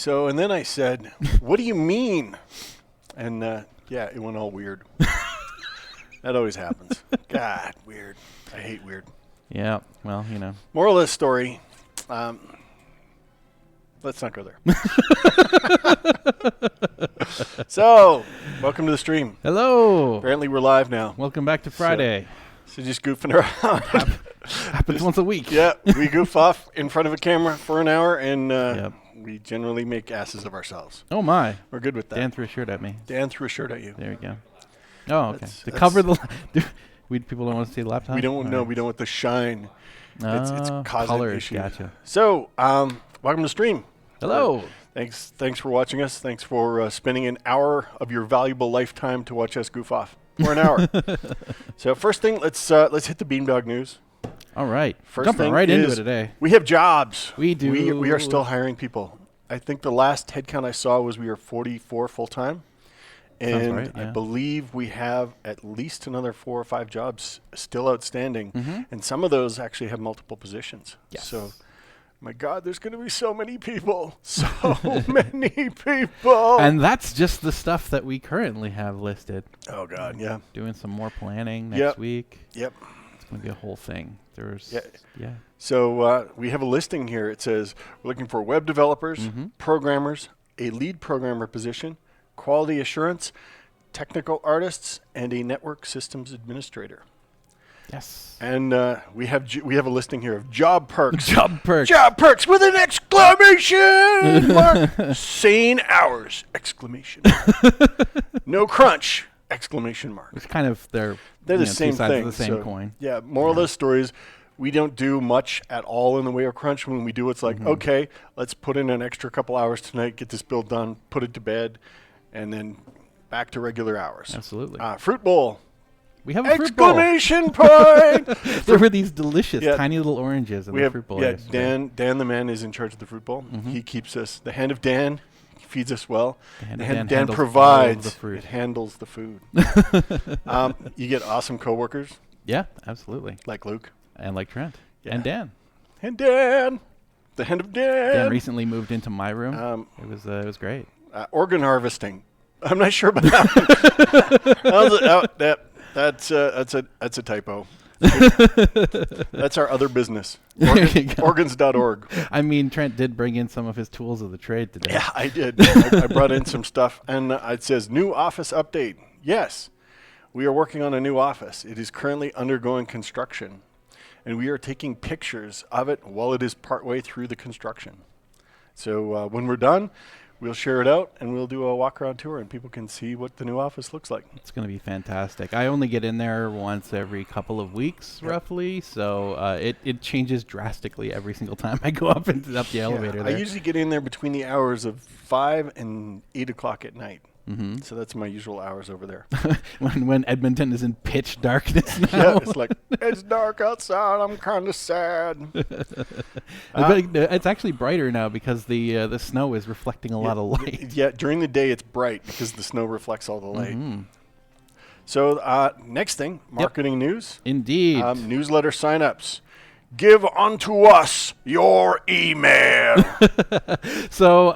So, and then I said, what do you mean? And yeah, it went all weird. That always happens. God, weird. I hate weird. Yeah, well, you know. Moral of the story, let's not go there. So, welcome to the stream. Hello. Apparently we're live now. Welcome back to Friday. So just goofing around. Happens once a week. Yeah, we goof off in front of a camera for an hour, and Yep. we generally make asses of ourselves. Oh, my. We're good with that. Dan threw a shirt at me. Dan threw a shirt at you. There we go. Oh, okay. That's- To that's- cover the... people don't want to see the laptop? We don't know. Or- We don't want the shine. It's causing colors, issues. Gotcha. So, welcome to the stream. Hello. Thanks for watching us. Thanks for spending an hour of your valuable lifetime to watch us goof off. For an hour. So first thing, let's hit the Beamdog news. All right. First Jumping thing right into is it today. We have jobs. We do. We are still hiring people. I think the last headcount I saw was we were 44 full time. And right, yeah. I believe we have at least another 4 or 5 jobs still outstanding. Mm-hmm. And some of those actually have multiple positions. Yes. So, my God, there's going to be so many people. So many people. And that's just the stuff that we currently have listed. Oh, God, yeah. Doing some more planning next Yep. week. Yep. It's going to be a whole thing. Yeah. So we have a listing here. It says we're looking for web developers, Mm-hmm. programmers, a lead programmer position, quality assurance, technical artists, and a network systems administrator. Yes. And we have a listing here of job perks. Job perks. Job perks with an exclamation mark. Sane hours! Exclamation mark. No crunch! Exclamation mark. It's kind of they're the two same sides thing. of the same So, coin. Yeah, moral of the story is we don't do much at all in the way of crunch. When we do, it's like, okay, let's put in an extra couple hours tonight, get this build done, put it to bed, and then back to regular hours. Absolutely. Fruit bowl. We have a fruit bowl. Exclamation point! There were these delicious Yeah. tiny little oranges in We the have, fruit bowl. yeah, yesterday. Dan the man is in charge of the fruit bowl. He keeps us, the hand of Dan feeds us well. The hand The of hand Dan of Dan handles all of provides. the fruit. It handles the food. You get awesome coworkers Yeah, absolutely. like Luke. And like Trent. Yeah. And Dan. And Dan, the hand of Dan. Dan recently moved into my room. Um, It was great. Organ harvesting. I'm not sure about that. That's a typo. That's our other business. There you go. Organs.org. I mean, Trent did bring in some of his tools of the trade today. Yeah, I did. I brought in some stuff, and it says new office update. Yes, we are working on a new office. It is currently undergoing construction, and we are taking pictures of it while it is partway through the construction. So when we're done, we'll share it out, and we'll do a walk-around tour, and people can see what the new office looks like. It's going to be fantastic. I only get in there once every couple of weeks, roughly, so it changes drastically every single time I go up the elevator I there. usually get in there between the hours of 5 and 8 o'clock at night. Mm-hmm. So that's my usual hours over there. when Edmonton is in pitch darkness now. Yeah, it's like, it's dark outside, I'm kind of sad. But it's actually brighter now because the snow is reflecting a lot of light. Yeah, during the day it's bright because the snow reflects all the light. Mhm. So next thing, marketing news. Indeed. Newsletter signups. Give unto us your email. So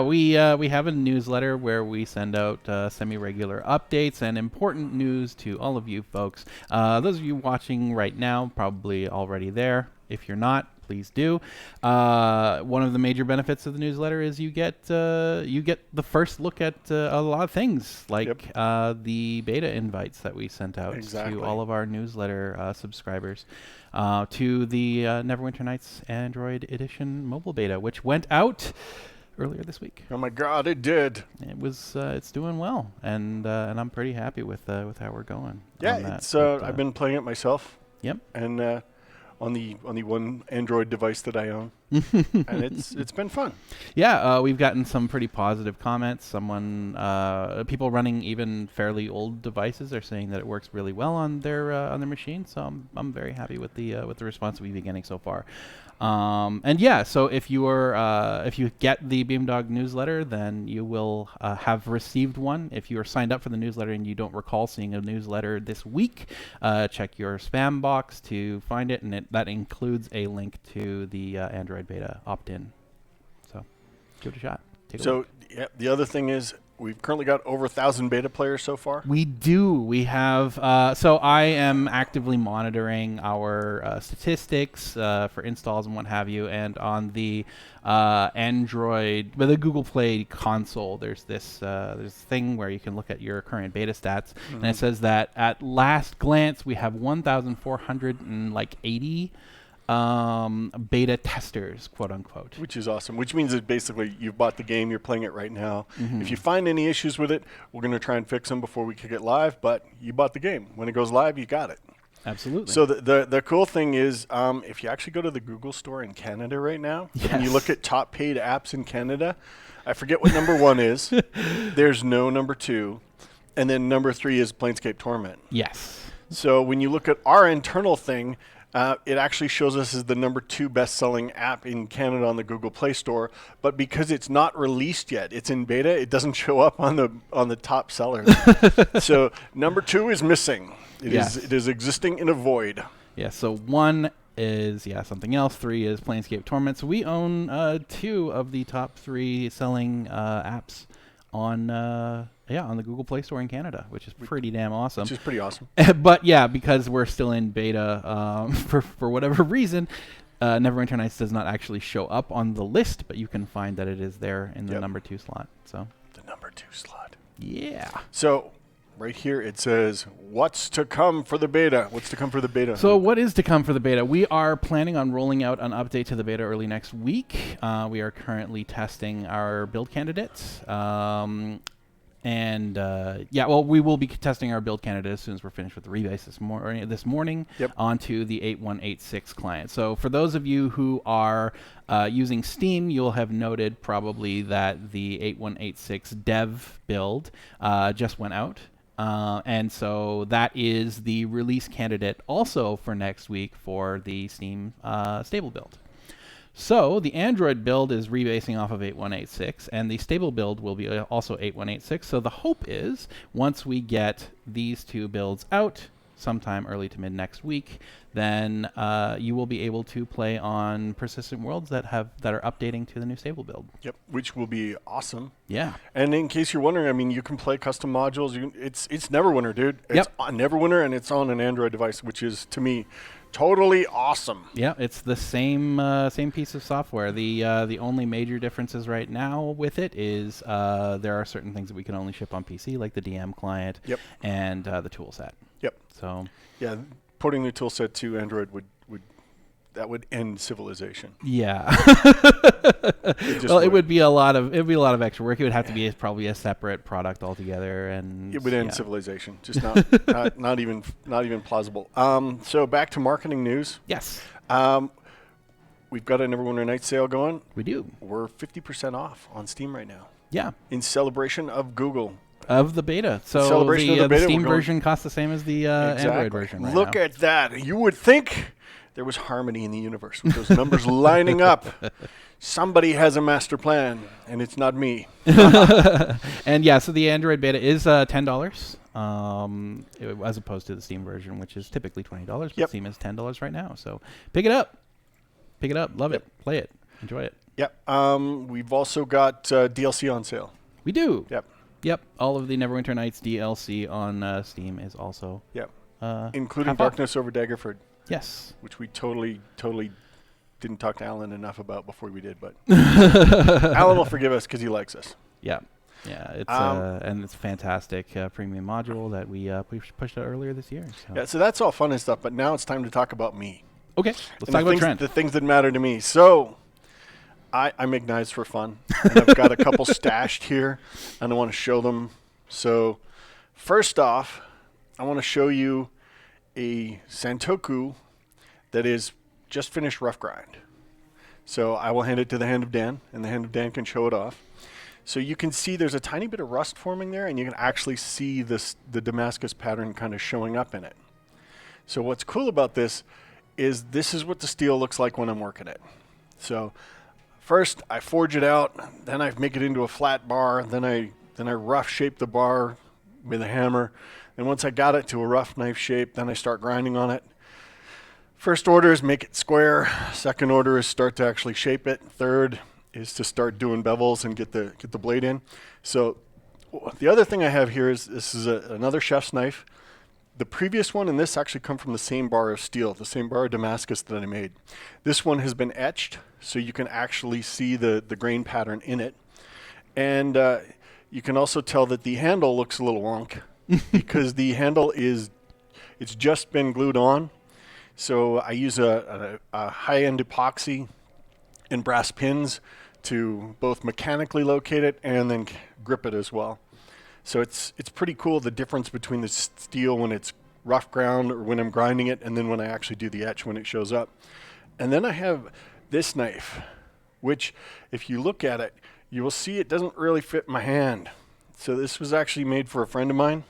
we have a newsletter where we send out semi-regular updates and important news to all of you folks. Those of you watching right now probably already there. If you're not, please do. One of the major benefits of the newsletter is you get the first look at a lot of things, like the beta invites that we sent out to all of our newsletter subscribers to the Neverwinter NIghts Android Edition mobile beta, which went out earlier this week. Oh my God, it did. It was it's doing well, and I'm pretty happy with how we're going. Yeah, on that. it's But, I've been playing it myself. Yep. And on the one Android device that I own, and it's been fun. Yeah, we've gotten some pretty positive comments. People running even fairly old devices are saying that it works really well on their machine. So I'm very happy with the response we've been getting so far. And yeah, so if you get the Beamdog newsletter, then you will have received one. If you are signed up for the newsletter and you don't recall seeing a newsletter this week, check your spam box to find it, and that includes a link to the Android beta opt-in. So give it a shot. Take a So look. yeah, the other thing is we've currently got over 1,000 beta players so far. We do. We have. So I am actively monitoring our statistics for installs and what have you. And on the Android, with the Google Play console, there's this thing where you can look at your current beta stats, and it says that at last glance we have 1,480 beta testers, quote unquote. Which is awesome. Which means that basically you've bought the game, you're playing it right now. Mm-hmm. If you find any issues with it, we're going to try and fix them before we kick it live. But you bought the game. When it goes live, you got it. Absolutely. So the cool thing is, if you actually go to the Google Store in Canada right now, and you look at top paid apps in Canada, I forget what number 1 is. There's no number 2, and then number 3 is Planescape Torment. Yes. So when you look at our internal thing, it actually shows us as the number 2 best-selling app in Canada on the Google Play Store. But because it's not released yet, it's in beta, it doesn't show up on the top sellers. So number 2 is missing. It is existing in a void. Yeah. So 1 is something else. 3 is Planescape Torment. So we own 2 of the top 3 selling apps on the Google Play Store in Canada, which is pretty damn awesome. Which is pretty awesome. But yeah, because we're still in beta, for whatever reason, Neverwinter Nights does not actually show up on the list, but you can find that it is there in the number 2 slot. So the number 2 slot. Yeah. So right here it says, what's to come for the beta? What's to come for the beta? So what is to come for the beta? We are planning on rolling out an update to the beta early next week. We are currently testing our build candidates. We will be testing our build candidate as soon as we're finished with the rebase this morning onto the 8186 client. So for those of you who are using Steam, you'll have noted probably that the 8186 dev build just went out. And so that is the release candidate also for next week for the Steam stable build. So the Android build is rebasing off of 8186, and the stable build will be also 8186. So the hope is once we get these 2 builds out sometime early to mid next week, then you will be able to play on persistent worlds that are updating to the new stable build. Yep, which will be awesome. Yeah. And in case you're wondering, I mean, you can play custom modules. It's Neverwinter, dude. It's on Neverwinter, and it's on an Android device, which is, to me, totally awesome. Yeah, it's the same piece of software. The only major differences right now with it is there are certain things that we can only ship on PC, like the DM client and the toolset. Yep. So yeah, porting the toolset to Android would end civilization. Yeah. Well, it would be a lot of extra work. It would have to be probably a separate product altogether, and it would end civilization. Just not even plausible. So back to marketing news. Yes. We've got a Neverwinter Nights sale going. We do. We're 50% off on Steam right now. Yeah. In celebration of Google. Of the beta. So the Steam version costs the same as the Android version right Look at that. You would think there was harmony in the universe with those numbers lining up. Somebody has a master plan, and it's not me. And yeah, so the Android beta is $10, as opposed to the Steam version, which is typically $20. But Steam is $10 right now. So pick it up. Love it. Play it. Enjoy it. Yep. We've also got DLC on sale. We do. Yep. All of the Neverwinter Nights DLC on Steam is also including Darkness Over Daggerford. Yes. Which we totally didn't talk to Alan enough about before we did, but Alan will forgive us because he likes us. Yeah. It's and it's a fantastic premium module that we pushed out earlier this year. So. Yeah, so that's all fun and stuff, but now it's time to talk about me. Okay, let's talk about Trent. The things that matter to me. So I make knives for fun, and I've got a couple stashed here, and I want to show them. So first off, I want to show you a Santoku that is just finished rough grind. So I will hand it to the hand of Dan, and the hand of Dan can show it off. So you can see there's a tiny bit of rust forming there, and you can actually see the Damascus pattern kind of showing up in it. So what's cool about this is what the steel looks like when I'm working it. So first I forge it out, then I make it into a flat bar, then I rough shape the bar with a hammer. And once I got it to a rough knife shape, then I start grinding on it. First order is make it square. Second order is start to actually shape it. Third is to start doing bevels and get the blade in. So the other thing I have here is this is another chef's knife. The previous one and this actually come from the same bar of steel, the same bar of Damascus that I made. This one has been etched, so you can actually see the grain pattern in it. And you can also tell that the handle looks a little wonk because the handle it's just been glued on. So I use a high-end epoxy and brass pins to both mechanically locate it and then grip it as well. So it's pretty cool, the difference between the steel when it's rough ground or when I'm grinding it, and then when I actually do the etch when it shows up. And then I have this knife, which if you look at it, you will see it doesn't really fit my hand. So this was actually made for a friend of mine,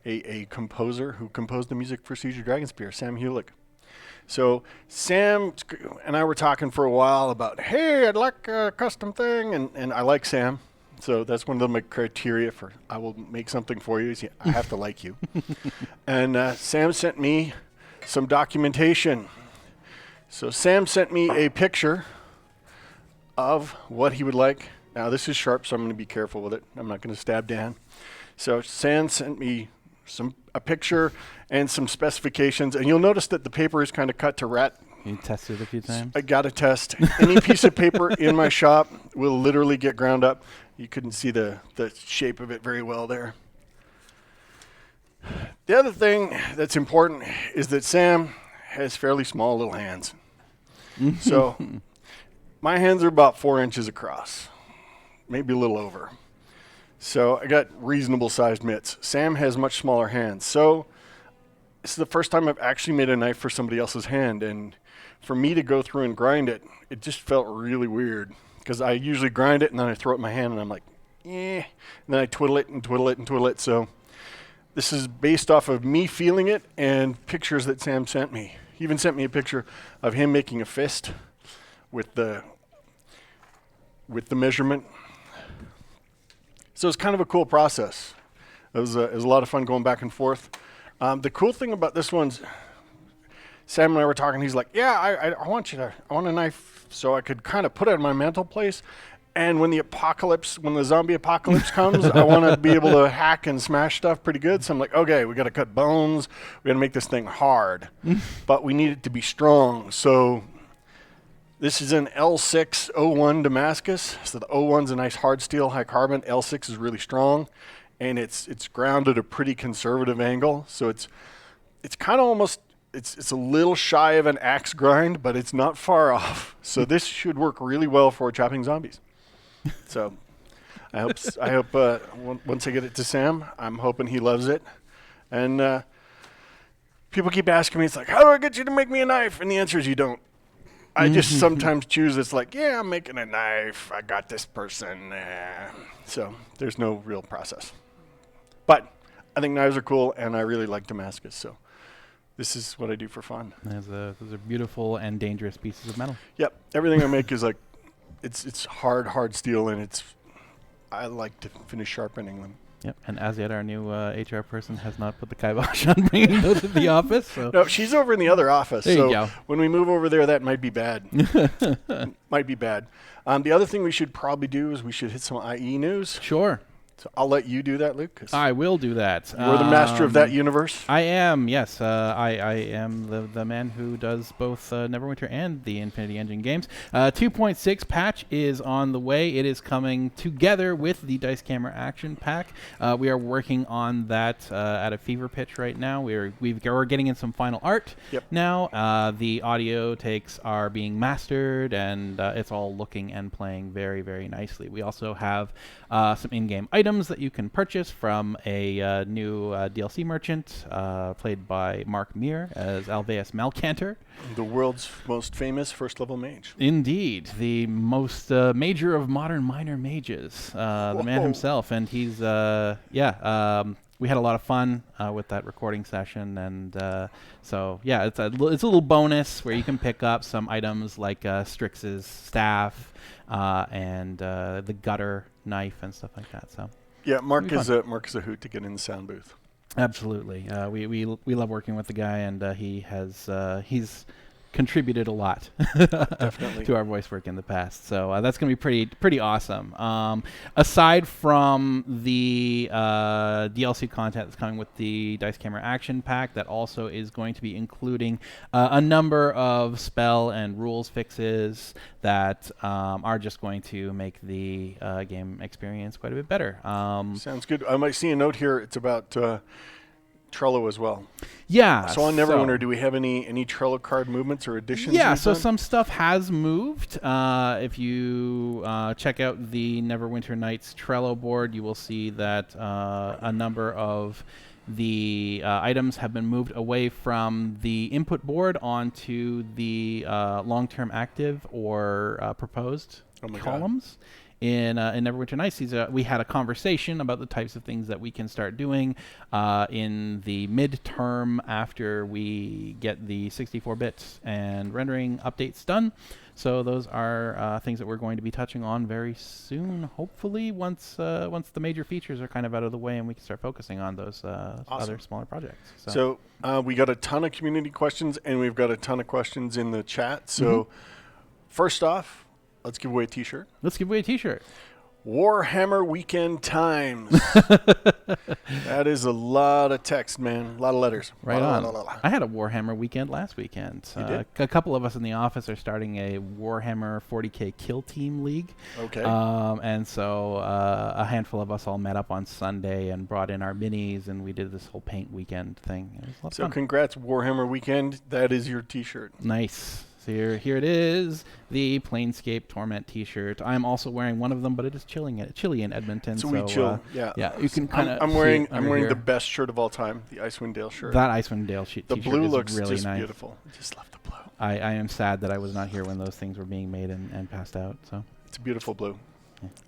a composer who composed the music for Siege of Dragonspear, Sam Hulick. So Sam and I were talking for a while about, hey, I'd like a custom thing, and I like Sam. So that's one of my criteria for I will make something for you is I have to like you. And Sam sent me some documentation. So Sam sent me a picture of what he would like. Now this is sharp, so I'm going to be careful with it. I'm not going to stab Dan. So Sam sent me a picture and some specifications, and you'll notice that the paper is kind of cut to rat. You tested a few times? I got to test. Any piece of paper in my shop will literally get ground up. You couldn't see the shape of it very well there. The other thing that's important is that Sam has fairly small little hands. So my hands are about 4 inches across, maybe a little over. So I got reasonable sized mitts. Sam has much smaller hands. So this is the first time I've actually made a knife for somebody else's hand. And for me to go through and grind it, it just felt really weird. Because I usually grind it and then I throw it in my hand and I'm like, eh. And then I twiddle it and twiddle it and twiddle it. So this is based off of me feeling it and pictures that Sam sent me. He even sent me a picture of him making a fist with the measurement. So it's kind of a cool process. It was a lot of fun going back and forth. The cool thing about this one's, Sam and I were talking, he's like, yeah, I want a knife so I could kind of put it on my mantelpiece. And when the zombie apocalypse comes, I want to be able to hack and smash stuff pretty good. So I'm like, okay, we got to cut bones. We got to make this thing hard, but we need it to be strong. So this is an L601 Damascus. So the 01's a nice hard steel, high carbon. L6 is really strong, and it's grounded at a pretty conservative angle. So it's kind of almost, it's a little shy of an axe grind, but it's not far off. So this should work really well for chopping zombies. So I hope once I get it to Sam, I'm hoping he loves it. And people keep asking me, it's like, how do I get you to make me a knife? And the answer is you don't. I just sometimes choose, it's like, yeah, I'm making a knife. I got this person. So there's no real process. But I think knives are cool, and I really like Damascus. So this is what I do for fun. Those are beautiful and dangerous pieces of metal. Yep. Everything I make is like, it's hard steel, and I like to finish sharpening them. Yep. And as yet, our new HR person has not put the kibosh on bringing those to the office. So. No, she's over in the other office. There so you go. When we move over there, that might be bad. Might be bad. The other thing we should probably do is we should hit some IE news. Sure. So I'll let you do that, Luke. I will do that. You're the master of that universe. I am, yes. I am the man who does both Neverwinter and the Infinity Engine games. 2.6 patch is on the way. It is coming together with the Dice Camera Action Pack. We are working on that at a fever pitch right now. We're getting in some final art now. The audio takes are being mastered, and it's all looking and playing very, very nicely. We also have some in-game items that you can purchase from a new DLC merchant played by Mark Muir as Alveus Malcantor. The world's most famous first-level mage. Indeed. The most major of modern minor mages. The man himself. And he's, we had a lot of fun with that recording session. And so, yeah, it's a little bonus where you can pick up some items like Strix's staff and the gutter knife and stuff like that. So yeah, Mark is a hoot to get in the sound booth. Absolutely, we love working with the guy, and he's contributed a lot Definitely. to our voice work in the past. So that's going to be pretty awesome. Aside from the DLC content that's coming with the Dice Camera Action Pack, that also is going to be including a number of spell and rules fixes that are just going to make the game experience quite a bit better. Sounds good. I might see a note here. It's about Trello as well. Yeah. So on Neverwinter, do we have any Trello card movements or additions? Yeah, we've so done? some stuff has moved. If you check out the Neverwinter Nights Trello board, you will see that a number of the items have been moved away from the input board onto the long-term active or proposed columns. In Neverwinter Nights, we had a conversation about the types of things that we can start doing in the midterm after we get the 64-bit and rendering updates done. So those are things that we're going to be touching on very soon, hopefully, once the major features are kind of out of the way and we can start focusing on those other smaller projects. So we got a ton of community questions, and we've got a ton of questions in the chat. So first off, let's give away a T-shirt. Let's give away a T-shirt. Warhammer Weekend Times. That is a lot of text, man. A lot of letters. Right on. I had a Warhammer weekend last weekend. You did? A couple of us in the office are starting a Warhammer 40K Kill Team League. Okay. And so a handful of us all met up on Sunday and brought in our minis, and we did this whole paint weekend thing. It was a lot of fun. Congrats, Warhammer Weekend. That is your T-shirt. Nice. So here it is, the Planescape Torment T-shirt. I'm also wearing one of them, but it is chilly in Edmonton. So we chill. Yeah. You can kind of. I'm wearing the best shirt of all time, the Icewind Dale shirt. That Icewind Dale T-shirt. The blue looks really just nice. beautiful. I just love the blue. I am sad that I was not here when those things were being made and passed out. So it's a beautiful blue.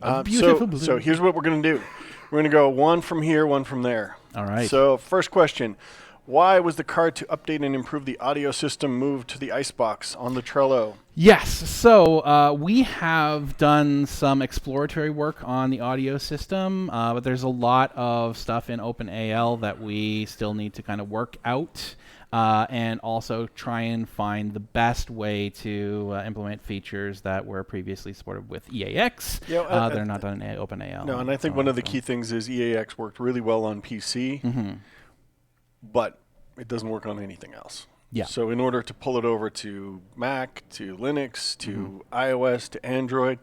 Yeah. Beautiful blue. So here's what we're gonna do. We're gonna go one from here, one from there. All right. So first question. Why was the card to update and improve the audio system moved to the Icebox on the Trello? Yes. So we have done some exploratory work on the audio system, but there's a lot of stuff in OpenAL that we still need to kind of work out and also try and find the best way to implement features that were previously supported with EAX. Yeah, they're not done in OpenAL. No, and I think one of the key things is EAX worked really well on PC. But it doesn't work on anything else. Yeah. So in order to pull it over to Mac, to Linux, to iOS, to Android,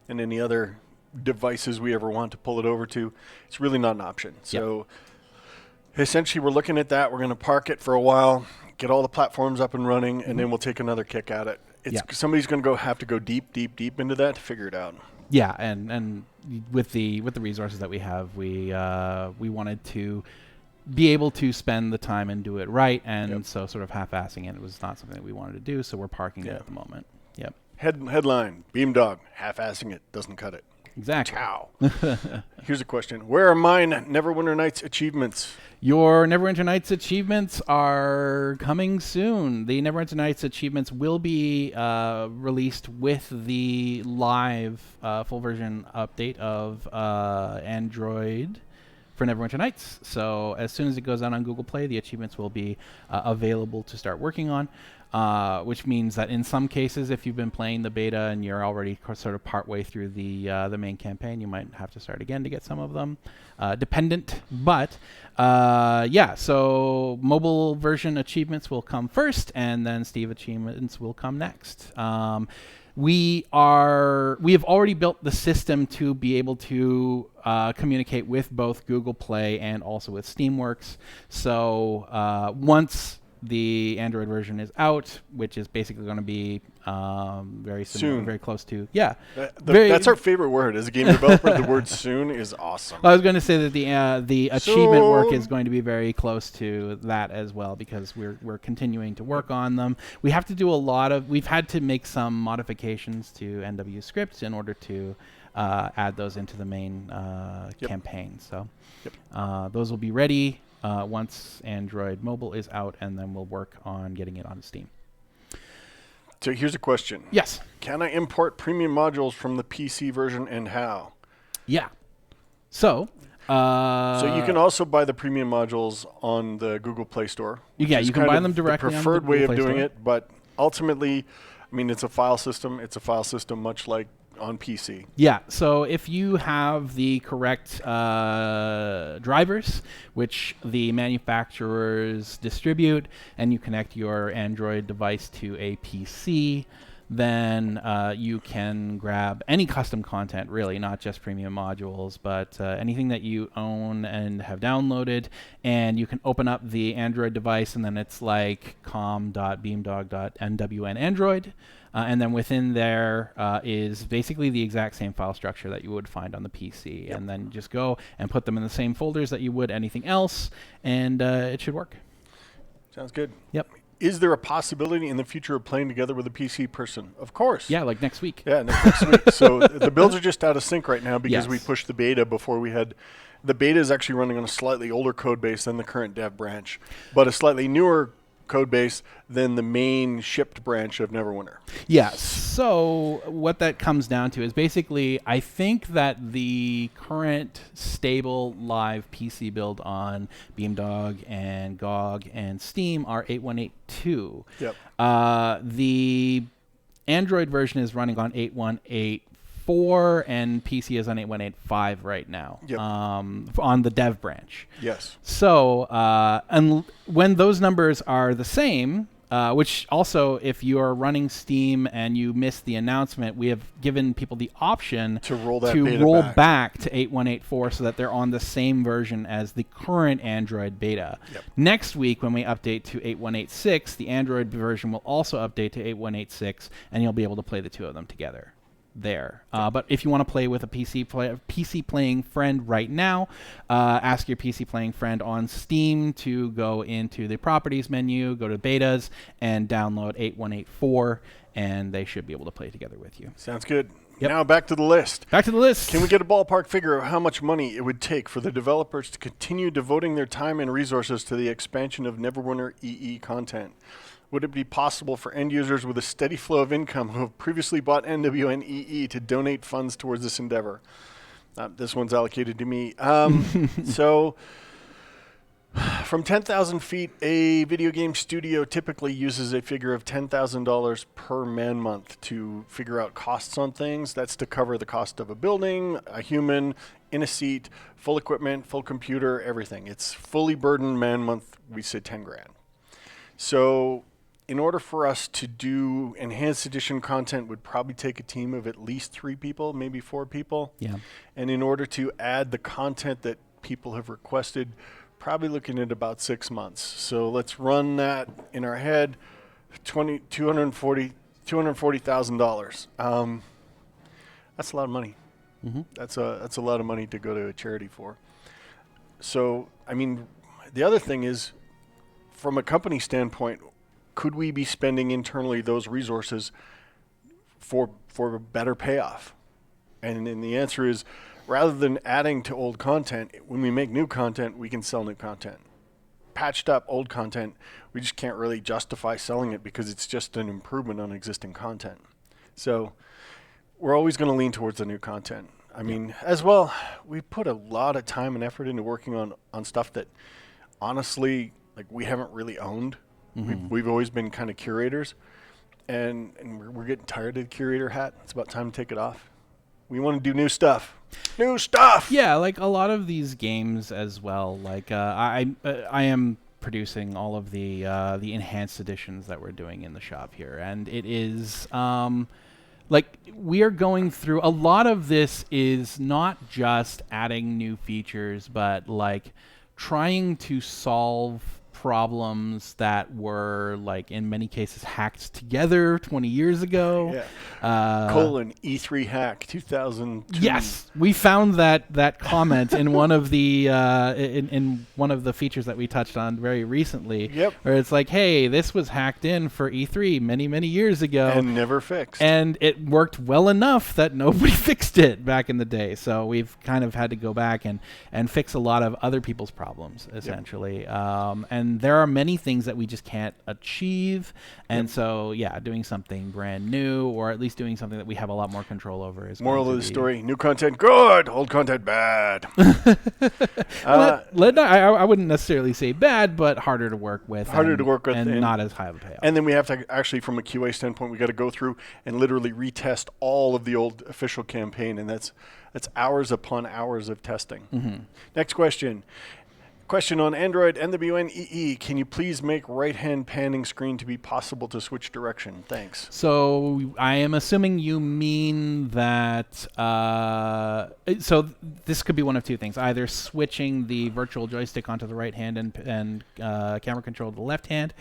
and any other devices we ever want to pull it over to, it's really not an option. So essentially we're looking at that. We're going to park it for a while, get all the platforms up and running, and then we'll take another kick at it. Somebody's going to have to go deep into that to figure it out. Yeah, and with the resources that we have, we wanted to be able to spend the time and do it right, and so sort of half-assing it was not something that we wanted to do, so we're parking it at the moment. Yep. Headline, Beamdog, half-assing it, doesn't cut it. Exactly. Ciao. Here's a question. Where are mine Neverwinter Nights achievements? Your Neverwinter Nights achievements are coming soon. The Neverwinter Nights achievements will be released with the live full version update of Android for Neverwinter Nights. So as soon as it goes out on Google Play, the achievements will be available to start working on, which means that in some cases, if you've been playing the beta and you're already sort of partway through the main campaign, you might have to start again to get some of them dependent. But so mobile version achievements will come first, and then Steve achievements will come next. We have already built the system to be able to communicate with both Google Play and also with Steamworks. So once the Android version is out, which is basically going to be very soon, very close to that's our favorite word as a game developer. The word "soon" is awesome. I was going to say that the achievement work is going to be very close to that as well, because we're continuing to work on them. We have to do we've had to make some modifications to NW scripts in order to add those into the main campaign. So those will be ready once Android mobile is out, and then we'll work on getting it on Steam. So here's a question. Yes. Can I import premium modules from the PC version, and how? Yeah. So you can also buy the premium modules on the Google Play Store. You can buy them directly the preferred on the way Google of Play doing Store. it, but ultimately, I mean, it's a file system. It's a file system much like on PC. Yeah, so if you have the correct drivers, which the manufacturers distribute, and you connect your Android device to a PC, then you can grab any custom content, really, not just premium modules, but anything that you own and have downloaded, and you can open up the Android device, and then it's like com.beamdog.nwn Android, and then within there is basically the exact same file structure that you would find on the PC, and then just go and put them in the same folders that you would anything else, and it should work. Sounds good. Yep. Is there a possibility in the future of playing together with a PC person? Of course. Yeah, like next week. Yeah, next week. So the builds are just out of sync right now because we pushed the beta before we had. The beta is actually running on a slightly older code base than the current dev branch, but a slightly newer code base than the main shipped branch of Neverwinter. Yeah, so what that comes down to is basically, I think that the current stable live PC build on Beamdog and GOG and Steam are 8182. Yep. The Android version is running on 8184, and PC is on 8185 right now. Yep. On the dev branch. Yes. So and when those numbers are the same, which also, if you are running Steam and you missed the announcement, we have given people the option to roll that back to 8184 so that they're on the same version as the current Android beta. Yep. Next week, when we update to 8186, the Android version will also update to 8186, and you'll be able to play the two of them together there. But if you want to play with a PC playing friend right now, ask your PC playing friend on Steam to go into the properties menu, go to betas, and download 8184, and they should be able to play together with you. Sounds good. Yep. Now back to the list. Back to the list. Can we get a ballpark figure of how much money it would take for the developers to continue devoting their time and resources to the expansion of Neverwinter EE content? Would it be possible for end users with a steady flow of income who have previously bought NWN EE to donate funds towards this endeavor? This one's allocated to me. So, from 10,000 feet, a video game studio typically uses a figure of $10,000 per man-month to figure out costs on things. That's to cover the cost of a building, a human, in a seat, full equipment, full computer, everything. It's fully burdened man-month, we say 10 grand. So, in order for us to do enhanced edition content would probably take a team of at least 3 people, maybe 4 people. Yeah. And in order to add the content that people have requested, probably looking at about 6 months. So let's run that in our head, $240,000. That's a lot of money. Mm-hmm. That's a lot of money to go to a charity for. So, I mean, the other thing is, from a company standpoint, could we be spending internally those resources for a better payoff? And the answer is, rather than adding to old content, when we make new content, we can sell new content. Patched up old content, we just can't really justify selling it because it's just an improvement on existing content. So we're always going to lean towards the new content. I mean, as well, we put a lot of time and effort into working on stuff that, honestly, like, we haven't really owned. Mm-hmm. We've always been kind of curators, and we're getting tired of the curator hat. It's about time to take it off. We want to do new stuff. New stuff! Yeah, like a lot of these games as well. Like I am producing all of the enhanced editions that we're doing in the shop here, and it is like we are going through a lot of this is not just adding new features, but like trying to solve problems that were, like, in many cases hacked together 20 years ago. Yeah. E3 hack 2002. Yes, we found that comment in one of the in one of the features that we touched on very recently. Yep. Where it's like, hey, this was hacked in for E3 many years ago and never fixed. And it worked well enough that nobody fixed it back in the day. So we've kind of had to go back and fix a lot of other people's problems essentially. Yep. And and there are many things that we just can't achieve. And so, yeah, doing something brand new, or at least doing something that we have a lot more control over is Moral of the story: new content good, old content bad. I wouldn't necessarily say bad, but harder to work with. And not as high of a payout. And then we have to actually, from a QA standpoint, we got to go through and literally retest all of the old official campaign, and that's hours upon hours of testing. Mm-hmm. Next question. Question on Android NWN EE. Can you please make right-hand panning screen to be possible to switch direction? Thanks. So I am assuming you mean that. So this could be one of two things: either switching the virtual joystick onto the right hand and camera control to the left hand,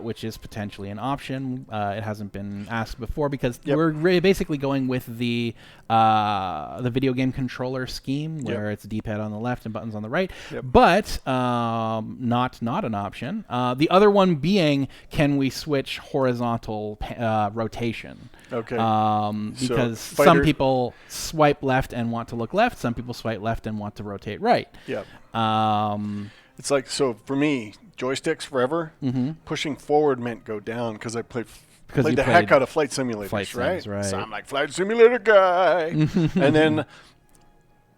which is potentially an option. It hasn't been asked before because we're basically going with the video game controller scheme where it's D-pad on the left and buttons on the right. But not an option. The other one being, can we switch horizontal rotation? Okay. Because some people swipe left and want to look left. Some people swipe left and want to rotate right. Yep. It's like, so for me, joysticks forever, pushing forward meant go down because I played the heck out of flight simulators, right? So I'm like, flight simulator guy. And then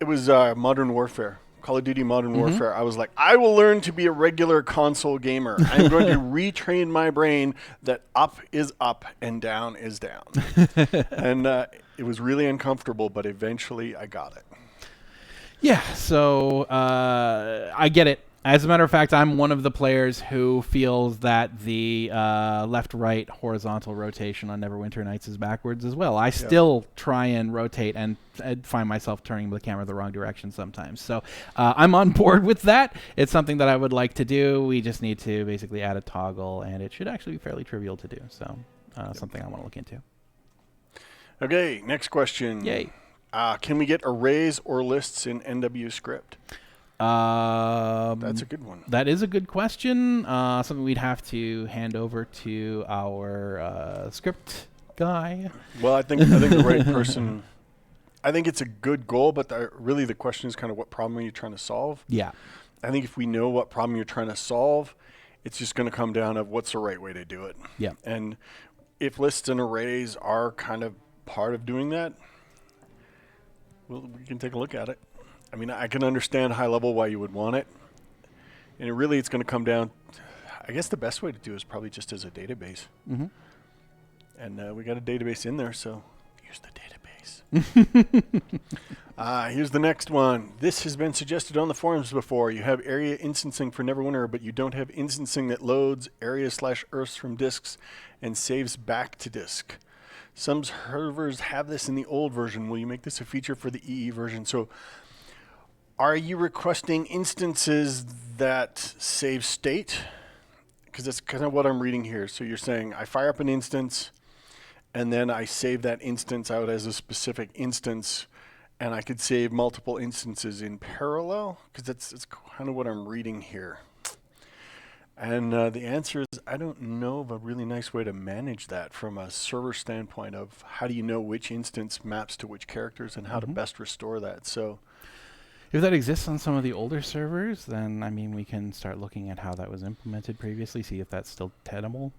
it was Modern Warfare. Call of Duty Modern Warfare. I was like, I will learn to be a regular console gamer. I'm going to retrain my brain that up is up and down is down. And it was really uncomfortable, but eventually I got it. Yeah, so I get it. As a matter of fact, I'm one of the players who feels that the left-right horizontal rotation on Neverwinter Nights is backwards as well. I still try and rotate and find myself turning the camera the wrong direction sometimes. So I'm on board with that. It's something that I would like to do. We just need to basically add a toggle, and it should actually be fairly trivial to do. So something I want to look into. Okay, next question. Yay. Can we get arrays or lists in NW script? That's a good one. That is a good question. Something we'd have to hand over to our script guy. Well, I think the right person. I think it's a good goal, but really the question is kind of what problem are you trying to solve? Yeah. I think if we know what problem you're trying to solve, it's just going to come down to what's the right way to do it. Yeah. And if lists and arrays are kind of part of doing that, well, we can take a look at it. I mean, I can understand high level why you would want it. And it's going to come down, I guess the best way to do it is probably just as a database. Mm-hmm. And we got a database in there, so use the database. Here's the next one. This has been suggested on the forums before. You have area instancing for Neverwinter, but you don't have instancing that loads area/earths from disks and saves back to disk. Some servers have this in the old version. Will you make this a feature for the EE version? So are you requesting instances that save state? Because that's kind of what I'm reading here. So you're saying I fire up an instance, and then I save that instance out as a specific instance, and I could save multiple instances in parallel? Because that's kind of what I'm reading here. And the answer is I don't know of a really nice way to manage that from a server standpoint of how do you know which instance maps to which characters and how to best restore that. So if that exists on some of the older servers, then, I mean, we can start looking at how that was implemented previously, see if that's still tenable.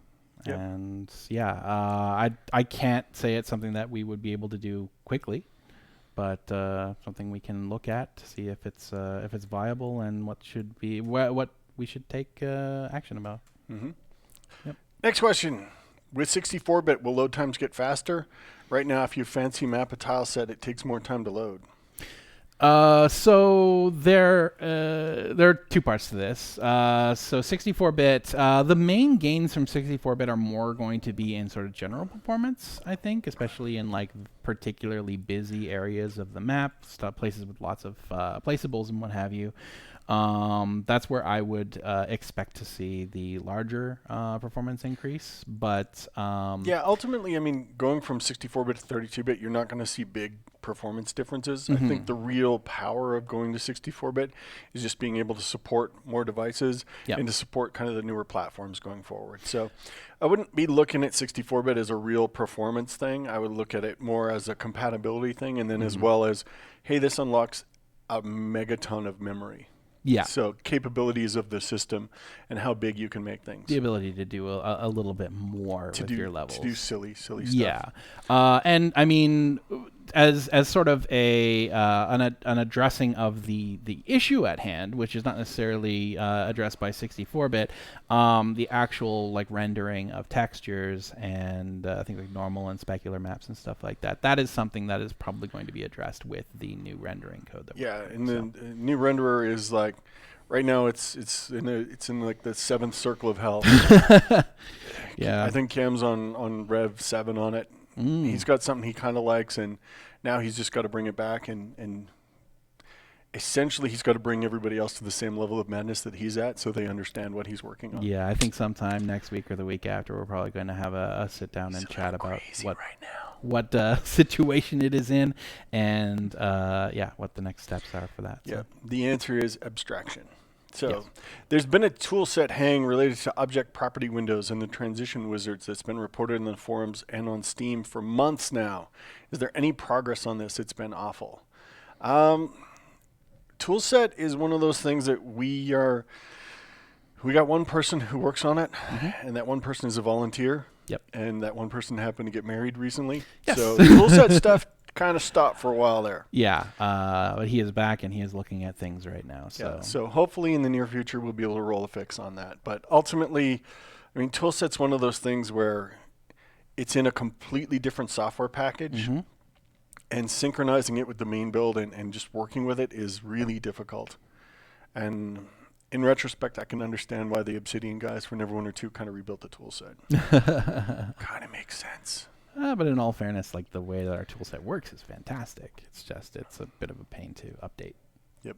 Yep. And, yeah, I can't say it's something that we would be able to do quickly, but something we can look at to see if it's viable and what should be what we should take action about. Mm-hmm. Yep. Next question. With 64-bit, will load times get faster? Right now, if you fancy map a tile set, it takes more time to load. So there are two parts to this. So 64-bit, the main gains from 64-bit are more going to be in sort of general performance, I think, especially in like particularly busy areas of the map, places with lots of placeables and what have you. That's where I would expect to see the larger performance increase. But yeah, ultimately, I mean, going from 64-bit to 32-bit, you're not going to see big performance differences. I think the real power of going to 64-bit is just being able to support more devices and to support kind of the newer platforms going forward. So I wouldn't be looking at 64-bit as a real performance thing. I would look at it more as a compatibility thing, and then as well as, hey, this unlocks a megaton of memory. Yeah. So capabilities of the system and how big you can make things. The ability to do a little bit more with your levels. To do silly stuff. Yeah. And I mean, as sort of an addressing of the issue at hand, which is not necessarily addressed by 64-bit, the actual like rendering of textures and things like normal and specular maps and stuff like that. That is something that is probably going to be addressed with the new rendering code. The new renderer is like right now it's in like the 7th circle of hell. Yeah. I think Cam's on Rev 7 on it. He's got something he kind of likes, and now he's just got to bring it back, and essentially he's got to bring everybody else to the same level of madness that he's at so they understand what he's working on. Yeah, I think sometime next week or the week after we're probably going to have a sit down and chat about what situation it is in, and what the next steps are for that. Yeah, the answer is abstraction. So there's been a tool set hang related to object property windows and the transition wizards that's been reported in the forums and on Steam for months now. Is there any progress on this? It's been awful. Tool set is one of those things that we got one person who works on it, and that one person is a volunteer. Yep. And that one person happened to get married recently. Yes. So the tool set stuff kind of stopped for a while there. Yeah, but he is back and he is looking at things right now. So so hopefully in the near future we'll be able to roll a fix on that. But ultimately, I mean, toolset's one of those things where it's in a completely different software package, and synchronizing it with the main build and just working with it is really difficult. And in retrospect, I can understand why the Obsidian guys for Neverwinter 2 kind of rebuilt the toolset. Kind of makes sense. But in all fairness, like the way that our toolset works is fantastic. It's a bit of a pain to update. Yep.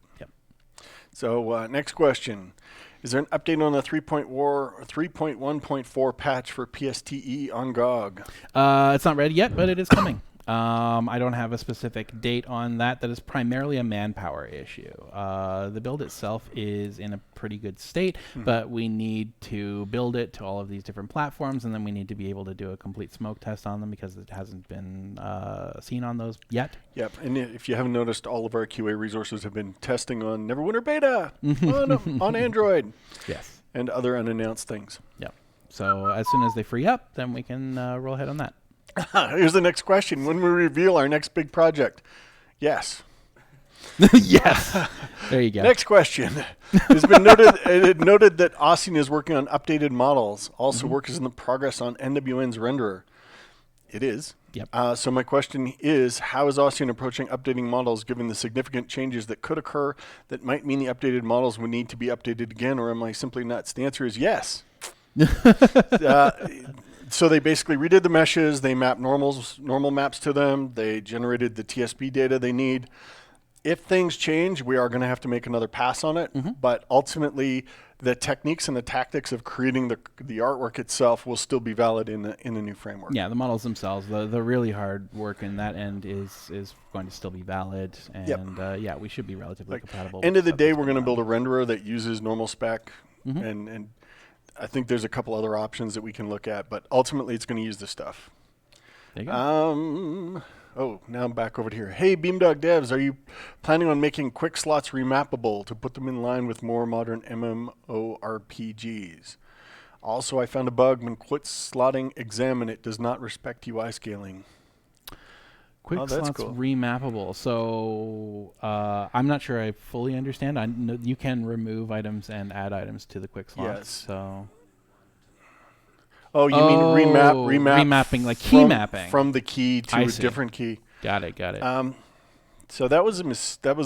So next question. Is there an update on the 3.1.4 patch for PSTE on GOG? It's not ready yet, but it is coming. I don't have a specific date on that. That is primarily a manpower issue. The build itself is in a pretty good state, but we need to build it to all of these different platforms, and then we need to be able to do a complete smoke test on them because it hasn't been seen on those yet. Yep, and if you haven't noticed, all of our QA resources have been testing on Neverwinter Beta on Android. Yes. And other unannounced things. Yep. So as soon as they free up, then we can roll ahead on that. Here's the next question. When we reveal our next big project? Yes. Yes. There you go. Next question. It's been noted that Oster is working on updated models. Also work is in the progress on NWN's renderer. It is. Yep. So my question is, how is Oster approaching updating models given the significant changes that could occur that might mean the updated models would need to be updated again, or am I simply nuts? The answer is yes. So they basically redid the meshes, they mapped normal maps to them, they generated the TSP data they need. If things change, we are going to have to make another pass on it, but ultimately the techniques and the tactics of creating the artwork itself will still be valid in the new framework. Yeah, the models themselves, the really hard work in that end is going to still be valid, and we should be relatively compatible. End of the day, we're going to build a renderer that uses normal spec, and I think there's a couple other options that we can look at, but ultimately it's going to use this stuff. There you go. Now I'm back over to here. Hey, Beamdog devs, are you planning on making quick slots remappable to put them in line with more modern MMORPGs? Also, I found a bug when quit slotting examine it does not respect UI scaling. Quick slots remappable. So I'm not sure I fully understand. I know you can remove items and add items to the quick slots. Yes. So. Oh, you mean remapping, like key mapping from the key to a different key. Got it. So that was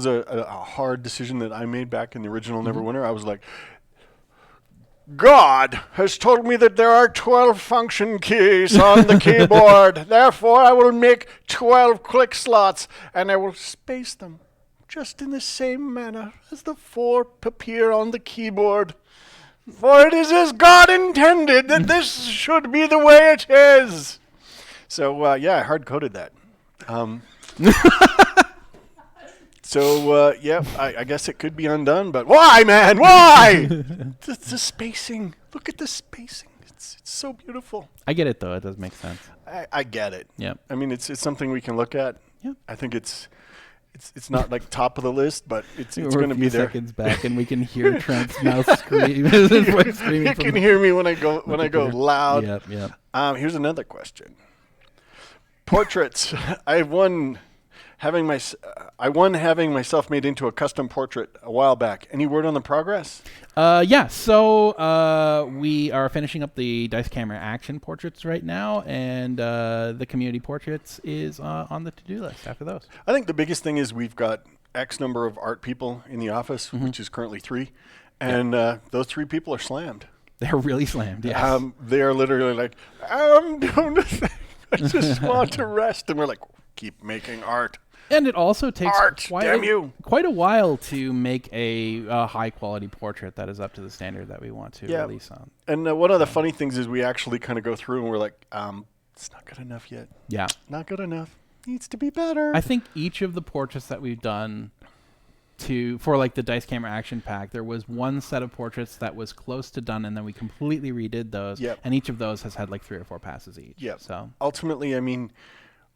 a hard decision that I made back in the original Neverwinter. I was like, God has told me that there are 12 function keys on the keyboard. Therefore, I will make 12 click slots, and I will space them just in the same manner as the 4 appear on the keyboard. For it is as God intended that this should be the way it is. So, I hard-coded that. I guess it could be undone, but why, man? Why? the spacing. Look at the spacing. It's so beautiful. I get it, though. It does make sense. I get it. Yep. I mean, it's something we can look at. Yep. I think it's It's not like top of the list, but it's We're going a to few be there. seconds back, and we can hear Trent's mouth scream. His voice screaming You from can the hear me when I go computer. loud. Yep. Here's another question. Portraits. I won having myself made into a custom portrait a while back. Any word on the progress? Yeah, so we are finishing up the Dice Camera Action portraits right now, and the community portraits is on the to-do list after those. I think the biggest thing is we've got X number of art people in the office, which is currently 3, and those 3 people are slammed. They're really slammed, yes. They are literally like, I'm doing the thing. I just want to rest. And we're like, keep making art. And it also takes quite a while to make a high-quality portrait that is up to the standard that we want to release on. And one of the funny things is we actually kind of go through and we're like, it's not good enough yet. Yeah. Not good enough. Needs to be better. I think each of the portraits that we've done for like the Dice Camera Action Pack, there was one set of portraits that was close to done, and then we completely redid those. Yep. And each of those has had like 3 or 4 passes each. Yep. So ultimately, I mean,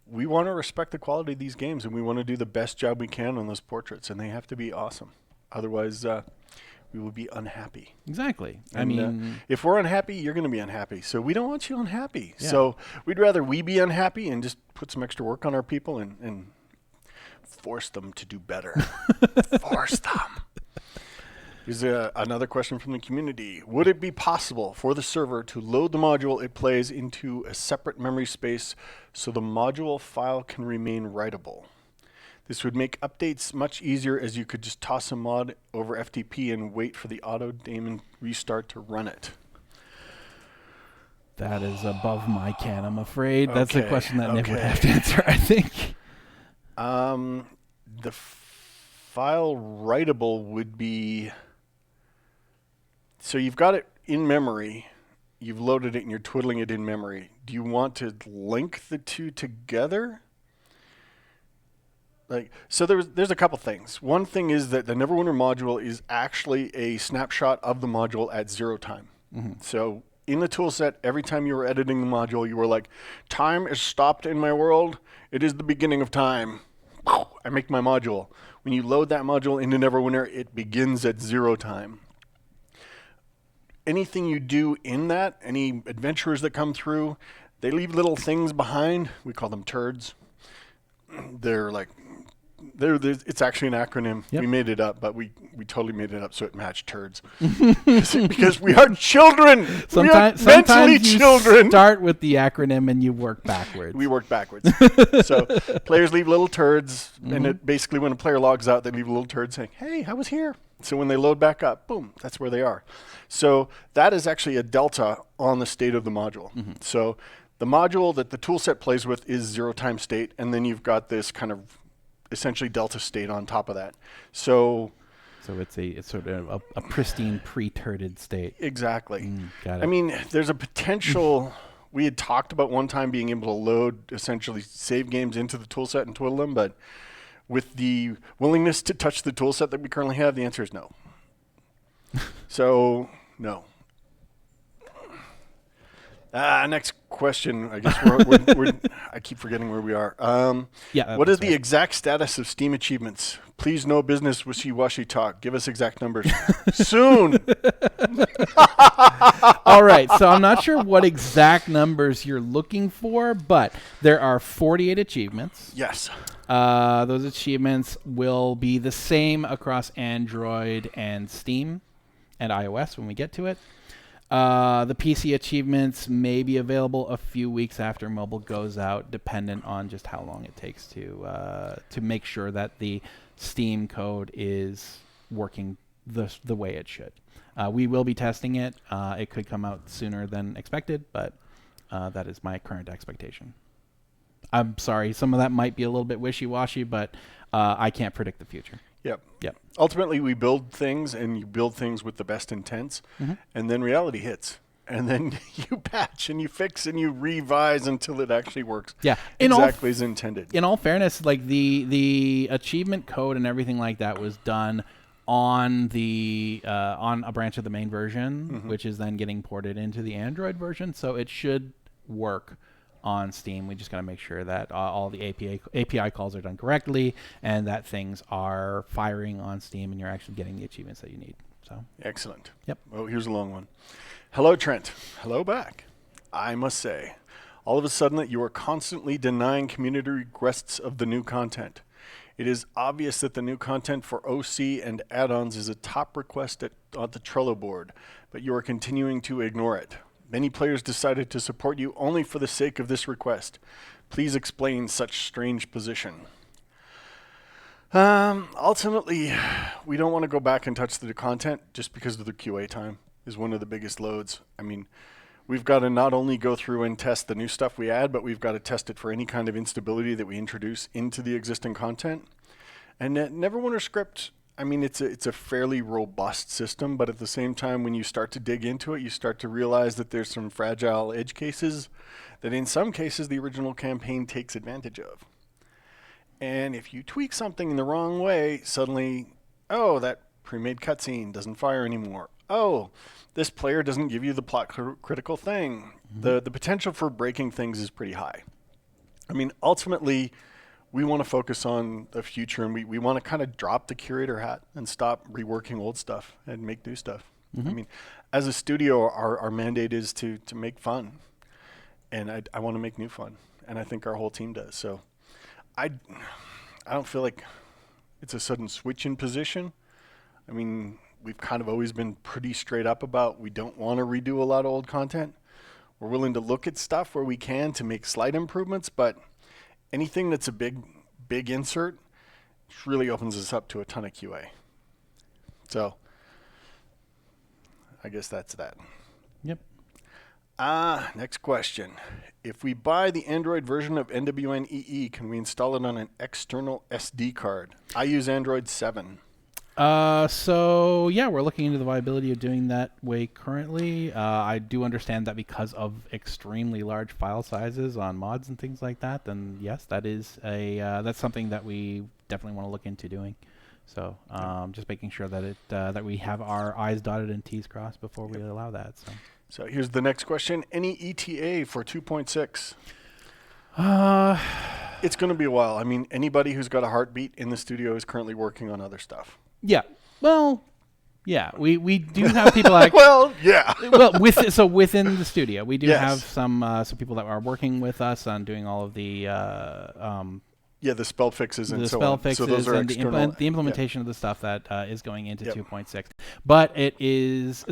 we want to respect the quality of these games, and we want to do the best job we can on those portraits, and they have to be awesome. Otherwise, we will be unhappy. Exactly. And, I mean, if we're unhappy, you're going to be unhappy. So we don't want you unhappy. Yeah. So we'd rather we be unhappy and just put some extra work on our people and force them to do better. Force them. Here's another question from the community. Would it be possible for the server to load the module it plays into a separate memory space so the module file can remain writable? This would make updates much easier, as you could just toss a mod over FTP and wait for the auto daemon restart to run it. that is above my ken, I'm afraid. That's a Okay, question that Nick would okay. have to answer, I think. The file writable would be... So you've got it in memory, you've loaded it, and you're twiddling it in memory. Do you want to link the two together? So there's a couple things. One thing is that the Neverwinter module is actually a snapshot of the module at 0 time. Mm-hmm. So in the toolset, every time you were editing the module, you were like, time is stopped in my world. It is the beginning of time. I make my module. When you load that module into Neverwinter, it begins at 0 time. Anything you do in that, any adventurers that come through, they leave little things behind. We call them turds. It's actually an acronym. Yep. We made it up, but we totally made it up so it matched turds. because we are children. Sometimes mentally children. Start with the acronym and you work backwards. We work backwards. So players leave little turds, and it basically when a player logs out, they leave a little turd saying, hey, I was here. So when they load back up, boom, that's where they are. So that is actually a delta on the state of the module. Mm-hmm. So the module that the toolset plays with is 0 time state, and then you've got this kind of essentially delta state on top of that. So it's sort of a pristine pre-turded state. Exactly. Got it. I mean, there's a potential. We had talked about one time being able to load essentially save games into the toolset and twiddle them, but with the willingness to touch the toolset that we currently have, the answer is no. So, no. Next question. I guess I keep forgetting where we are. What is the exact status of Steam achievements? Please, no business wishy-washy talk. Give us exact numbers. Soon. All right. So I'm not sure what exact numbers you're looking for, but there are 48 achievements. Yes. Those achievements will be the same across Android and Steam and iOS when we get to it. The PC achievements may be available a few weeks after mobile goes out, dependent on just how long it takes to make sure that the Steam code is working the way it should. We will be testing it. It could come out sooner than expected, but that is my current expectation. I'm sorry, some of that might be a little bit wishy-washy, but I can't predict the future. Yep. Ultimately, we build things, and you build things with the best intents, and then reality hits. And then you patch, and you fix, and you revise until it actually works exactly as intended. In all fairness, like the achievement code and everything like that was done on on a branch of the main version, which is then getting ported into the Android version, so it should work on Steam. We just got to make sure that all the API calls are done correctly and that things are firing on Steam and you're actually getting the achievements that you need. So Excellent. Yep. Oh, here's a long one. Hello, Trent. Hello back. I must say, all of a sudden that you are constantly denying community requests of the new content. It is obvious that the new content for OC and add-ons is a top request on the Trello board, but you are continuing to ignore it. Many players decided to support you only for the sake of this request. Please explain such strange position. Ultimately, we don't want to go back and touch the content just because of the QA time is one of the biggest loads. I mean, we've got to not only go through and test the new stuff we add, but we've got to test it for any kind of instability that we introduce into the existing content. And Neverwinter script, I mean, it's a fairly robust system, but at the same time, when you start to dig into it, you start to realize that there's some fragile edge cases that in some cases the original campaign takes advantage of. And if you tweak something in the wrong way, suddenly, oh, that pre-made cutscene doesn't fire anymore. Oh, this player doesn't give you the plot critical thing. The potential for breaking things is pretty high. I mean, ultimately, we want to focus on the future, and we want to kind of drop the curator hat and stop reworking old stuff and make new stuff. I mean, as a studio, our mandate is to make fun, and I want to make new fun, and I think our whole team does. So I don't feel like it's a sudden switch in position. I mean, we've kind of always been pretty straight up about we don't want to redo a lot of old content. We're willing to look at stuff where we can to make slight improvements, but anything that's a big insert really opens us up to a ton of QA. So I guess that's that. Yep. Next question. If we buy the Android version of NWN EE, can we install it on an external SD card? I use Android 7. So yeah, we're looking into the viability of doing that way currently. I do understand that because of extremely large file sizes on mods and things like that, then yes, that is that's something that we definitely want to look into doing. So just making sure that that we have our I's dotted and T's crossed before we allow that. So here's the next question. Any ETA for 2.6? It's going to be a while. I mean, anybody who's got a heartbeat in the studio is currently working on other stuff. Yeah. Well, yeah. We do have people like well, yeah. well, within the studio, we do Yes. have some people that are working with us on doing all of the the spell fixes and the so spell on. fixes So those are and external. the implementation of the stuff that is going into 2.6. But it is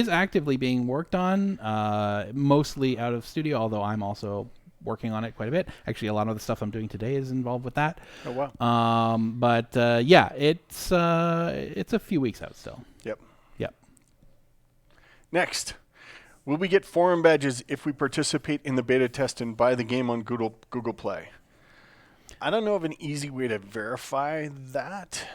actively being worked on, mostly out of studio, although I'm also working on it quite a bit. Actually, a lot of the stuff I'm doing today is involved with that. Oh, wow. But yeah, it's a few weeks out still. Yep. Yep. Next. Will we get forum badges if we participate in the beta test and buy the game on Google Play? I don't know of an easy way to verify that.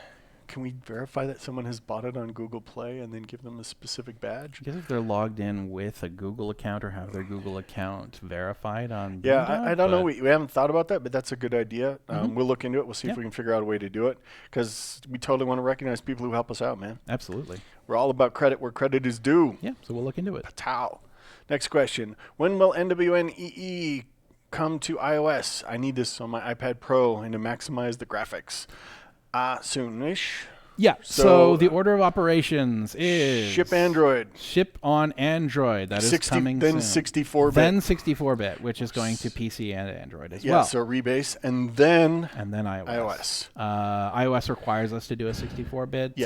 Can we verify that someone has bought it on Google Play and then give them a specific badge? I guess if they're logged in with a Google account or have their Google account verified on Yeah, Beamdog, I don't know. We haven't thought about that, but that's a good idea. We'll look into it. We'll see if Yeah. we can figure out a way to do it because we totally want to recognize people who help us out, man. Absolutely. We're all about credit where credit is due. Yeah, so we'll look into it. Patow. Next question. When will NWN EE come to iOS? I need this on my iPad Pro and to maximize the graphics. Soonish. Yeah, so the order of operations is ship Android. Ship on Android. That is coming then soon. 64-bit. Then 64-bit, which is going to PC and Android as Yeah, well. so rebase and then iOS. iOS requires us to do a 64-bit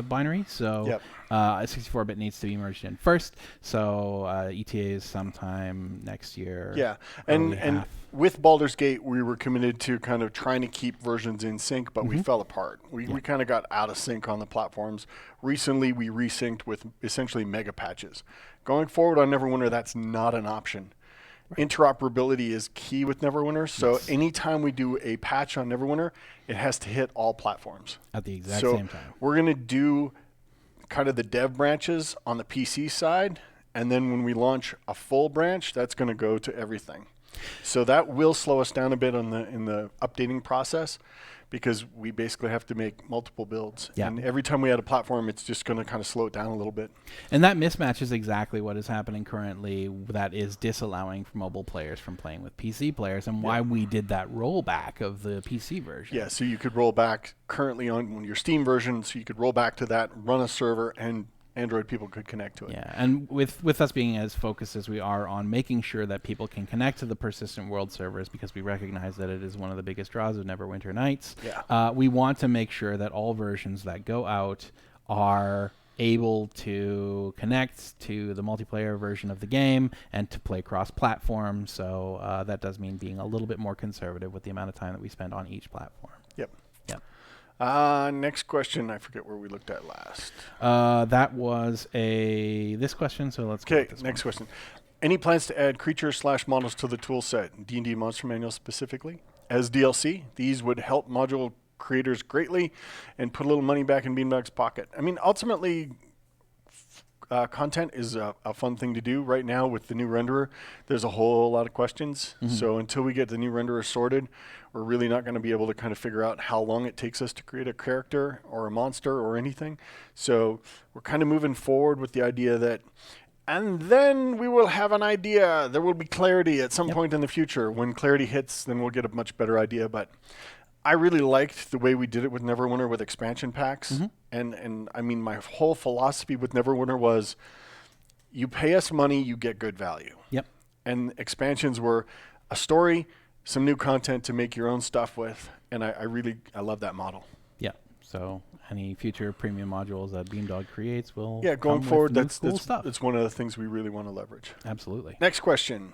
binary, so 64-bit needs to be merged in first. So ETA is sometime next year. Yeah, and with Baldur's Gate, we were committed to kind of trying to keep versions in sync, but we fell apart. We kind of got out of sync on the platforms. Recently, we resynced with essentially mega patches. Going forward on Neverwinter, that's not an option. Right. Interoperability is key with Neverwinter, so anytime we do a patch on Neverwinter, it has to hit all platforms. At the exact same time. We're going to do kind of the dev branches on the PC side, and then when we launch a full branch, that's going to go to everything. So that will slow us down a bit in the updating process, because we basically have to make multiple builds. Yeah. And every time we add a platform, it's just going to kind of slow it down a little bit. And that mismatch is exactly what is happening currently that is disallowing mobile players from playing with PC players, and why we did that rollback of the PC version. Yeah, so you could roll back currently on your Steam version, so you could roll back to that, run a server, and Android people could connect to it. Yeah, and with us being as focused as we are on making sure that people can connect to the persistent world servers, because we recognize that it is one of the biggest draws of Neverwinter Nights, we want to make sure that all versions that go out are able to connect to the multiplayer version of the game and to play cross-platform. So that does mean being a little bit more conservative with the amount of time that we spend on each platform. Yep. Yep. Next question. I forget where we looked at last. That was this question, so let's go with this next one. question. Any plans to add creatures/models to the tool set, D&D Monster Manual specifically, as DLC? These would help module creators greatly and put a little money back in Beamdog's pocket. I mean, ultimately, content is a fun thing to do. Right now with the new renderer, there's a whole lot of questions. So until we get the new renderer sorted, we're really not going to be able to kind of figure out how long it takes us to create a character or a monster or anything. So we're kind of moving forward with the idea that, and then we will have an idea. There will be clarity at some point in the future. When clarity hits, then we'll get a much better idea. But I really liked the way we did it with Neverwinter with expansion packs. And I mean, my whole philosophy with Neverwinter was, you pay us money, you get good value. Yep. And expansions were a story, some new content to make your own stuff with. And I love that model. Yeah. So any future premium modules that Beamdog creates will going forward, that's cool stuff. It's one of the things we really want to leverage. Absolutely. Next question.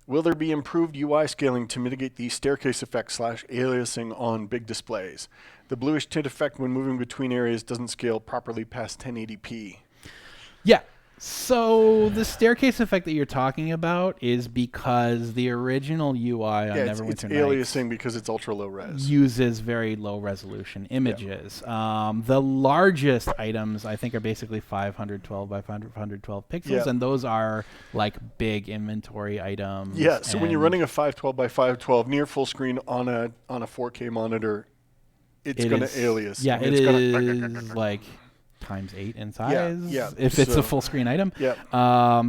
Will there be improved UI scaling to mitigate the staircase effect / aliasing on big displays? The bluish tint effect when moving between areas doesn't scale properly past 1080p. Yeah. So the staircase effect that you're talking about is because the original UI on Neverwinter it's Nights aliasing because it's ultra low res. uses very low resolution images. The largest items, I think, are basically 512 by 512 pixels, and those are like big inventory items. Yeah, so when you're running a 512 by 512 near full screen on a 4K monitor, it's going to alias. Yeah, it is like ×8 in size if it's a full screen item.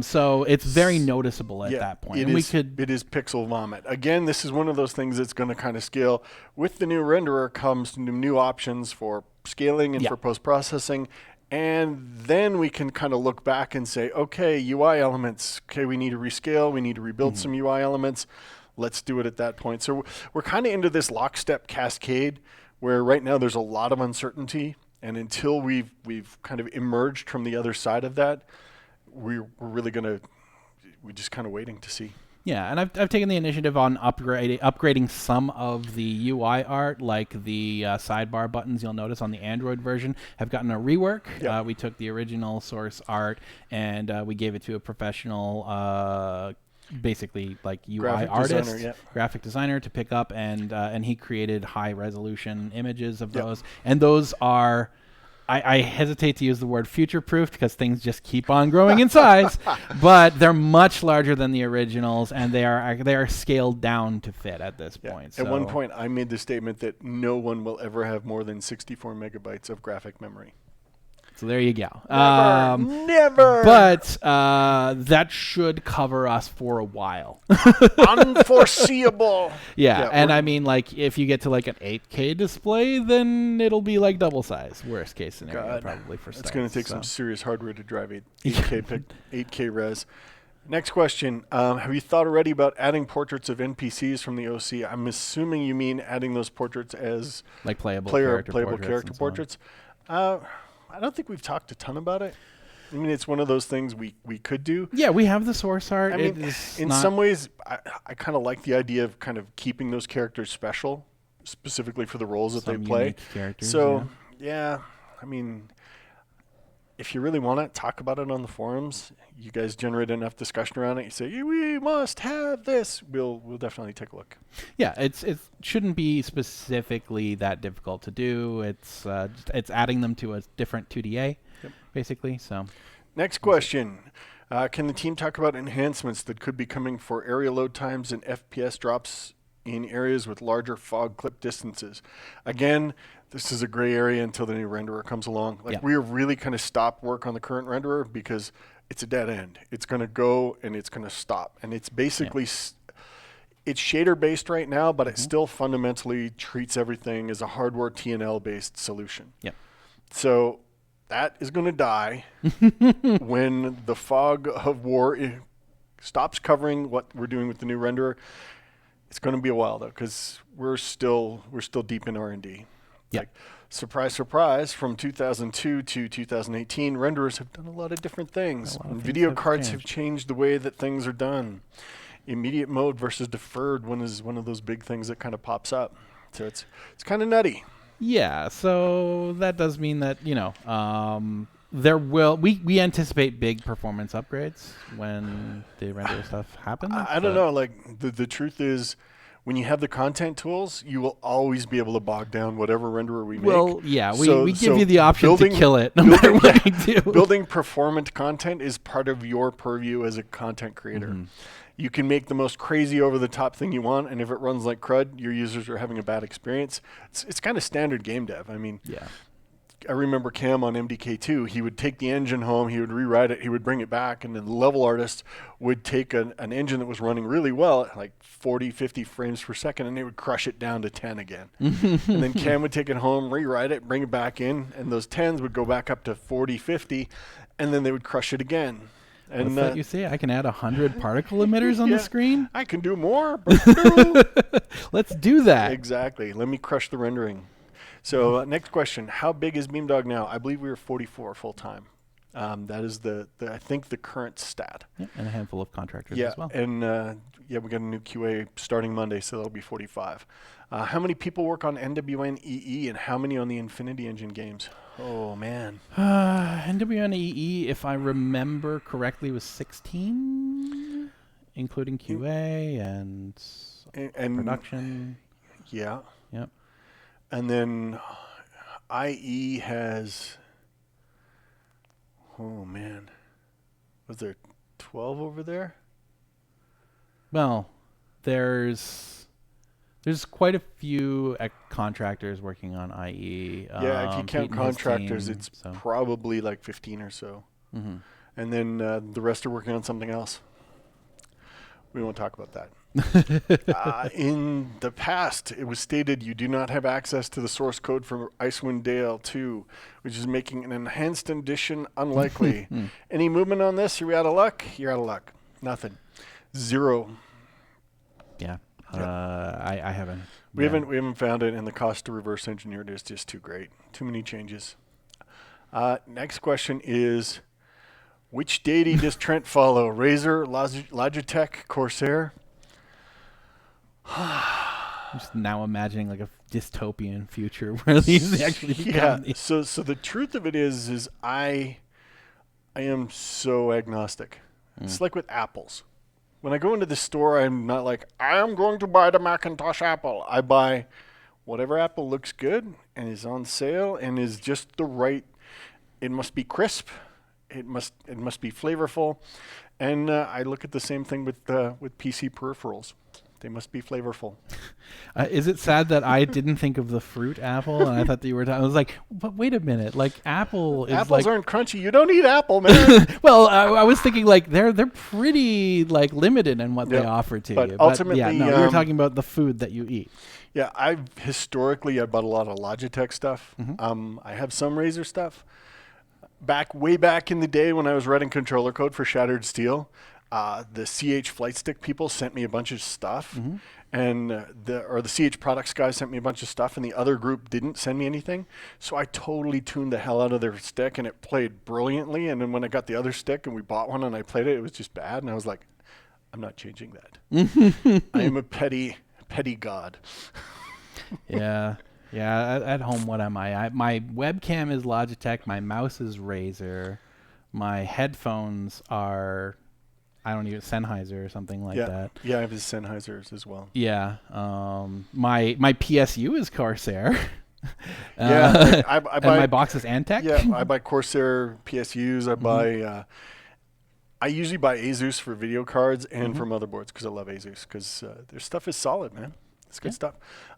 So it's very noticeable at that point. It is pixel vomit. Again, this is one of those things that's going to kind of scale. With the new renderer comes new options for scaling and for post-processing. And then we can kind of look back and say, okay, UI elements, okay, we need to rescale, we need to rebuild some UI elements. Let's do it at that point. So we're kind of into this lockstep cascade where right now there's a lot of uncertainty. And until we've kind of emerged from the other side of that, we're just kind of waiting to see. Yeah, and I've taken the initiative on upgrading some of the UI art, like the sidebar buttons you'll notice on the Android version have gotten a rework. We took the original source art and we gave it to a professional basically like UI graphic designer to pick up, and he created high resolution images of those, and those are, I hesitate to use the word future-proofed because things just keep on growing in size, but they're much larger than the originals, and they are scaled down to fit at this point. So at one point, I made the statement that no one will ever have more than 64 megabytes of graphic memory. So there you go. Never. But that should cover us for a while. Unforeseeable. Yeah, and I mean, like, if you get to like an 8K display, then it'll be like double size. Worst case scenario, probably for starters. It's going to take some serious hardware to drive 8K res. Next question. Have you thought already about adding portraits of NPCs from the OC? I'm assuming you mean adding those portraits as like playable character portraits. I don't think we've talked a ton about it. I mean, it's one of those things we could do. Yeah, we have the source art. I mean, in some ways, I kind of like the idea of kind of keeping those characters special, specifically for the roles that they play. So, I mean, if you really want to talk about it on the forums, you guys generate enough discussion around it. You say, we must have this. We'll definitely take a look. Yeah, it shouldn't be specifically that difficult to do. It's adding them to a different 2DA, basically. So, next question. Can the team talk about enhancements that could be coming for area load times and FPS drops in areas with larger fog clip distances. Again, this is a gray area until the new renderer comes along. Like we have really kind of stopped work on the current renderer because it's a dead end. It's going to go and it's going to stop. And it's basically, it's shader based right now, but it still fundamentally treats everything as a hardware TNL based solution. So that is going to die when the fog of war stops covering what we're doing with the new renderer. It's going to be a while though, because we're still deep in R&D. Like, surprise, surprise, from 2002 to 2018, renderers have done a lot of different things. Video cards have changed the way that things are done. Immediate mode versus deferred one is one of those big things that kind of pops up. So it's kind of nutty. Yeah, so that does mean that, we anticipate big performance upgrades when the render stuff happens. I don't know. Like, the truth is, when you have the content tools, you will always be able to bog down whatever renderer we make. Well, yeah, we give you the option to kill it no matter what we do. Building performant content is part of your purview as a content creator. You can make the most crazy over-the-top thing you want, and if it runs like crud, your users are having a bad experience. It's kind of standard game dev. I mean, I remember Cam on MDK2, he would take the engine home, he would rewrite it, he would bring it back, and then the level artist would take an engine that was running really well at like 40, 50 frames per second, and they would crush it down to 10 again. And then Cam would take it home, rewrite it, bring it back in, and those 10s would go back up to 40, 50, and then they would crush it again. And you say I can add 100 particle emitters on the screen? I can do more. Let's do that. Exactly. Let me crush the rendering. So next question, how big is Beamdog now? I believe we were 44 full time. That is I think the current stat. And a handful of contractors as well. And we got a new QA starting Monday, so that'll be 45. How many people work on NWN EE and how many on the Infinity Engine games? Oh, man. NWN EE, if I remember correctly, was 16, including QA and production. Yeah. Yep. And then IE has, oh, man. Was there 12 over there? Well, there's quite a few contractors working on IE. Yeah, if you count contractors, team, it's probably like 15 or so. And then the rest are working on something else. We won't talk about that. In the past, it was stated you do not have access to the source code for Icewind Dale 2, which is making an enhanced edition unlikely. Any movement on this? Are we out of luck? You're out of luck. Nothing. Zero. Yeah. I haven't. We haven't found it, and the cost to reverse engineer it is just too great. Too many changes. Next question is, which deity does Trent follow? Razer, Logitech, Corsair? I'm just now imagining like a dystopian future where these actually become these. So the truth of it is I am so agnostic. It's like with apples. When I go into the store, I'm not like, I am going to buy the Macintosh Apple. I buy whatever apple looks good and is on sale and is just the right. It must be crisp. It must be flavorful. And I look at the same thing with PC peripherals. They must be flavorful. Is it sad that I didn't think of the fruit apple? And I thought that you were talking. I was like, but wait a minute. Like apples aren't crunchy. You don't eat apple, man. Well, I was thinking like they're pretty like limited in what they offer to you. Ultimately, but yeah, no, you're talking about the food that you eat. Yeah, I bought a lot of Logitech stuff. I have some Razer stuff. Way back in the day when I was writing controller code for Shattered Steel, the CH Flight Stick people sent me a bunch of stuff, and the CH Products guys sent me a bunch of stuff, and the other group didn't send me anything. So I totally tuned the hell out of their stick, and it played brilliantly. And then when I got the other stick and we bought one and I played it, it was just bad. And I was like, I'm not changing that. I am a petty god. Yeah. Yeah, at home, what am I? My webcam is Logitech. My mouse is Razer. My headphones are, I don't even, Sennheiser or something like that. Yeah, I have the Sennheisers as well. Yeah. My PSU is Corsair. I buy, and my box is Antec. Yeah, I buy Corsair PSUs. I usually buy Asus for video cards and for motherboards because I love Asus because their stuff is solid, man. It's good stuff.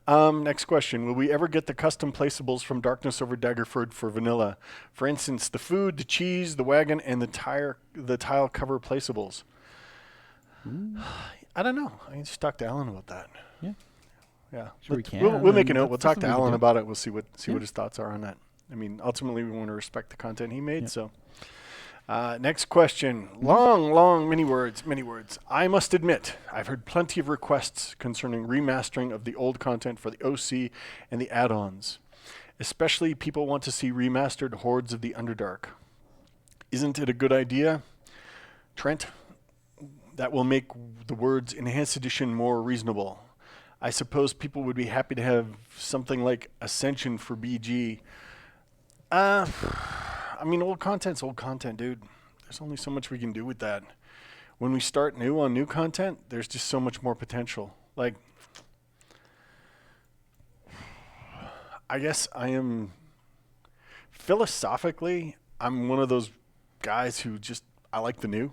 Next question. Will we ever get the custom placeables from Darkness Over Daggerford for vanilla? For instance, the food, the cheese, the wagon, and the tile cover placeables. I don't know. I can just talk to Alan about that. Yeah. Yeah. Sure we can. We'll make a note. That's We'll talk to something we can Alan do. about it. We'll see what his thoughts are on that. I mean, ultimately, we want to respect the content he made, Yeah. so... next question. Long, many words. I must admit, I've heard plenty of requests concerning remastering of the old content for the OC and the add-ons. Especially people want to see remastered Hordes of the Underdark. Isn't it a good idea? Trent, that will make the words Enhanced Edition more reasonable. I suppose people would be happy to have something like Ascension for BG. I mean, old content's old content, dude. There's only so much we can do with that. When we start new on new content, there's just so much more potential. Like, I guess philosophically, I'm one of those guys who I like the new.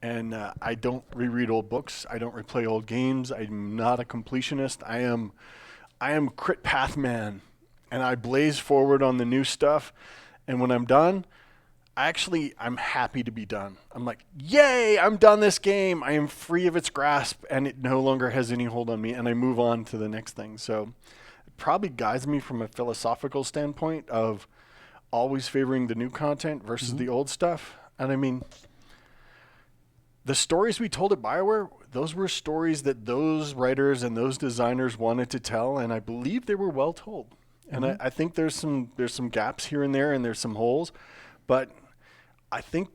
And I don't reread old books. I don't replay old games. I'm not a completionist. I am crit path man. And I blaze forward on the new stuff. And when I'm done, I'm happy to be done. I'm like, yay, I'm done this game. I am free of its grasp, and it no longer has any hold on me, and I move on to the next thing. So it probably guides me from a philosophical standpoint of always favoring the new content versus the old stuff. And I mean, the stories we told at BioWare, those were stories that those writers and those designers wanted to tell, and I believe they were well told. And I think there's some gaps here and there, and there's some holes, but I think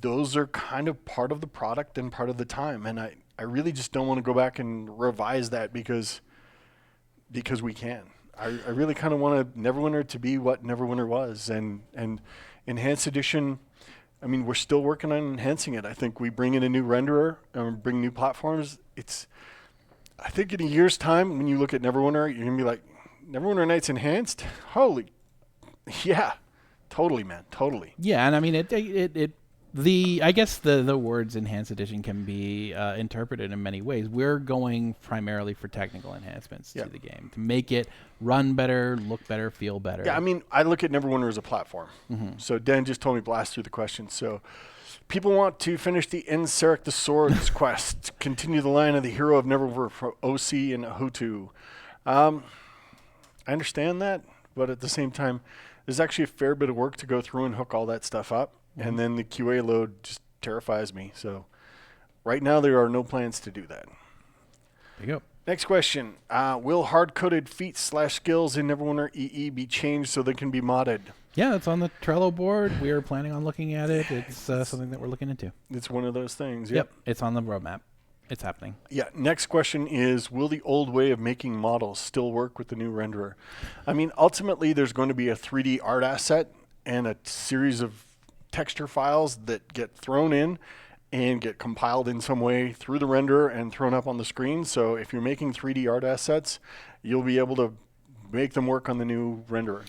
those are kind of part of the product and part of the time. And I really just don't want to go back and revise that because we can. I really kind of want Neverwinter to be what Neverwinter was, and Enhanced Edition. I mean, we're still working on enhancing it. I think we bring in a new renderer and bring new platforms. I think in a year's time, when you look at Neverwinter, you're gonna be like, Neverwinter Nights Enhanced? Holy, yeah, totally, man, totally. Yeah, and I mean, I guess the words Enhanced Edition can be interpreted in many ways. We're going primarily for technical enhancements to the game to make it run better, look better, feel better. Yeah, I mean, I look at Neverwinter as a platform. So Dan just told me blast through the questions. So people want to finish the Enseric the Swords quest, continue the line of the hero of Neverwinter for OC and Hutu. I understand that, but at the same time, there's actually a fair bit of work to go through and hook all that stuff up. And then the QA load just terrifies me. So right now, there are no plans to do that. There you go. Next question. Will hard-coded feats/skills in Neverwinter EE be changed so they can be modded? Yeah, it's on the Trello board. We are planning on looking at it. It's something that we're looking into. It's one of those things. Yep, it's on the roadmap. It's happening. Yeah. Next question is, will the old way of making models still work with the new renderer? I mean, ultimately, there's going to be a 3D art asset and a series of texture files that get thrown in and get compiled in some way through the renderer and thrown up on the screen. So if you're making 3D art assets, you'll be able to make them work on the new renderer.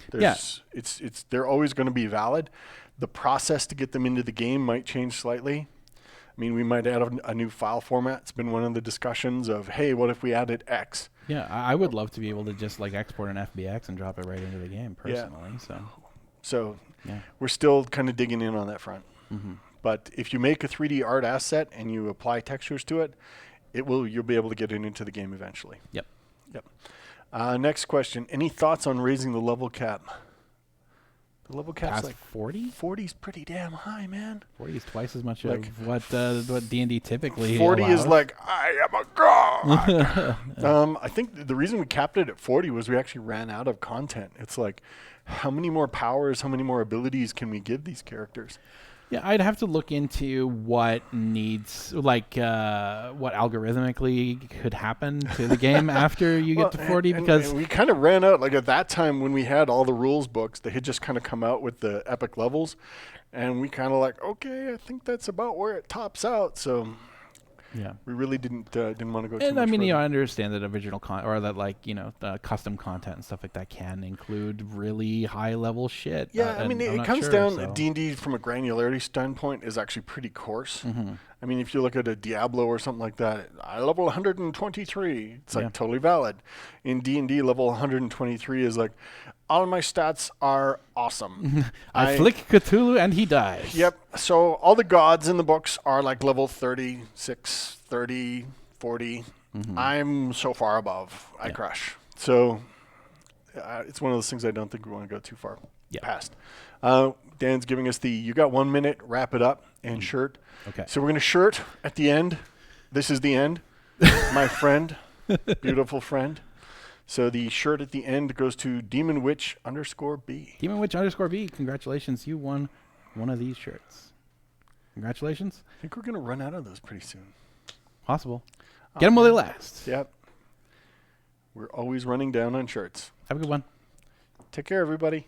They're always going to be valid. The process to get them into the game might change slightly. I mean, we might add a new file format. It's been one of the discussions of, hey, what if we added X? Yeah, I would love to be able to just like export an FBX and drop it right into the game personally. So we're still kind of digging in on that front. But if you make a 3D art asset and you apply textures to it, you'll be able to get it into the game eventually. Yep. Next question. Any thoughts on raising the level cap? The level cap's Past like 40? 40's pretty damn high, man. 40 is twice as much of what D&D typically 40 allows. is like, I am a god. I think the reason we capped it at 40 was we actually ran out of content. It's like, how many more powers, how many more abilities can we give these characters? Yeah, I'd have to look into what needs, what algorithmically could happen to the game after you get to 40, because we kind of ran out, like at that time when we had all the rules books, they had just kind of come out with the epic levels, and we kind of like, okay, I think that's about where it tops out. So Yeah. We really didn't want to go too And much I mean, further. I understand that original or that the custom content and stuff like that can include really high level shit. Yeah, I mean, and I'm it not comes sure, down, so. D&D from a granularity standpoint is actually pretty coarse. Mm-hmm. I mean, if you look at a Diablo or something like that, I level 123. It's like Yeah. totally valid. In D&D, level 123 is like, all my stats are awesome. I flick Cthulhu and he dies. Yep. So all the gods in the books are like level 36, 30, 40. Mm-hmm. I'm so far above. I crush. So it's one of those things I don't think we want to go too far past. Dan's giving us the you got 1 minute, wrap it up, and shirt. Okay. So we're going to shirt at the end. This is the end. My friend, beautiful friend. So the shirt at the end goes to Demon Witch _B. Demon Witch _B. Congratulations. You won one of these shirts. Congratulations. I think we're going to run out of those pretty soon. Possible. Get them while they last. Yep. We're always running down on shirts. Have a good one. Take care, everybody.